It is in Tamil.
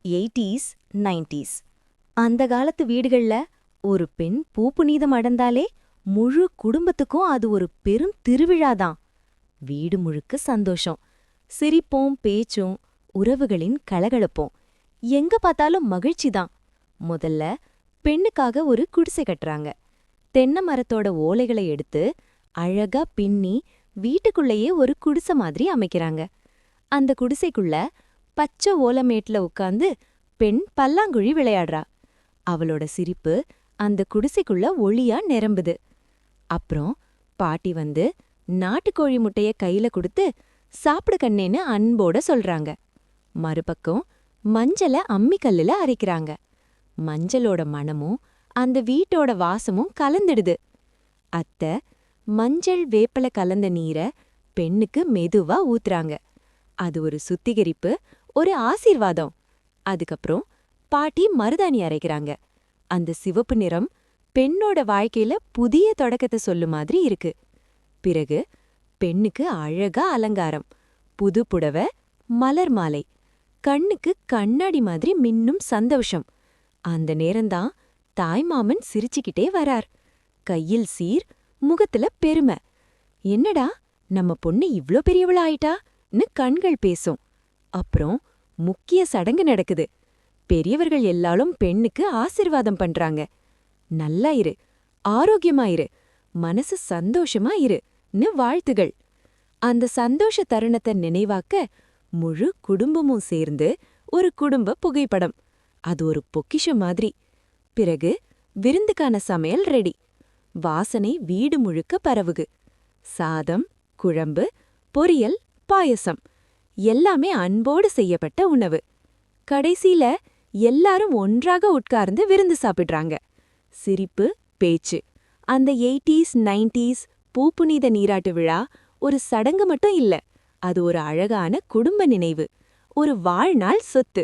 80s, 90s அந்த காலத்து வீடுகள்ல ஒரு பெண் பூப்புனிதம் அடைந்தாலே முழு குடும்பத்துக்கும் அது ஒரு பெரும் திருவிழாதான். வீடு முழுக்க சந்தோஷம், சிரிப்போம், பேச்சும், உறவுகளின் கலகலப்போம். எங்க பார்த்தாலும் மகிழ்ச்சிதான். முதல்ல பெண்ணுக்காக ஒரு குடிசை கட்டுறாங்க. தென்னை மரத்தோட ஓலைகளை எடுத்து அழகா பின்னி வீட்டுக்குள்ளேயே ஒரு குடிசை மாதிரி அமைக்கிறாங்க. அந்த குடிசைக்குள்ள பச்சை ஓலமேட்ல உட்கார்ந்து பெண் பல்லாங்குழி விளையாடுறா. அவளோட சிரிப்பு அந்த குடிசைக்குள்ள ஒளியா நிரம்புது. அப்புறம் பாட்டி வந்து நாட்டுக்கோழி முட்டைய கையில கொடுத்து சாப்பிடு கண்ணேன்னு அன்போட சொல்றாங்க. மறுபக்கம் மஞ்சள அம்மிக்கல்லுல அரைக்கிறாங்க. மஞ்சளோட மணமும் அந்த வீட்டோட வாசமும் கலந்துடுது. அத்தை மஞ்சள் வேப்பல கலந்த நீரை பெண்ணுக்கு மெதுவா ஊத்துறாங்க. அது ஒரு சுத்திகரிப்பு, ஒரு ஆசீர்வாதம். அதுக்கப்புறம் பாட்டி மருதாணி அரைக்கிறாங்க. அந்த சிவப்பு நிறம் பெண்ணோட வாழ்க்கையில புதிய தொடக்கத்தை சொல்லு மாதிரி இருக்கு. பிறகு பெண்ணுக்கு அழகா அலங்காரம், புது புடவை, மலர் மாலை, கண்ணுக்கு கண்ணாடி மாதிரி மின்னும் சந்தோஷம். அந்த நேரம்தான் தாய்மாமன் சிரிச்சுக்கிட்டே வரார். கையில் சீர், முகத்துல பெருமை. என்னடா நம்ம பொண்ணு இவ்ளோ பெரியவளா ஆயிட்டான்னு கண்கள் பேசும். அப்புறம் முக்கிய சடங்கு நடக்குது. பெரியவர்கள் எல்லாரும் பெண்ணுக்கு ஆசிர்வாதம் பண்றாங்க. நல்லா இரு, ஆரோக்கியமா இரு, மனசு சந்தோஷமா இருன்னு வாழ்த்துகள். அந்த சந்தோஷ தருணத்தை நினைவாக்க முழு குடும்பமும் சேர்ந்து ஒரு குடும்ப புகைப்படம். அது ஒரு பொக்கிஷம் மாதிரி. பிறகு விருந்துக்கான சமையல் ரெடி. வாசனை வீடு முழுக்க பரவுகு. சாதம், குழம்பு, பொரியல், பாயசம் எல்லாமே அன்போடு செய்யப்பட்ட உணவு. கடைசியில எல்லாரும் ஒன்றாக உட்கார்ந்து விருந்து சாப்பிடுறாங்க. சிரிப்பு, பேச்சு. அந்த 80s, 90s பூப்புனித நீராட்டு விழா ஒரு சடங்கு மட்டும் இல்ல, அது ஒரு அழகான குடும்ப நினைவு, ஒரு வாழ்நாள் சொத்து.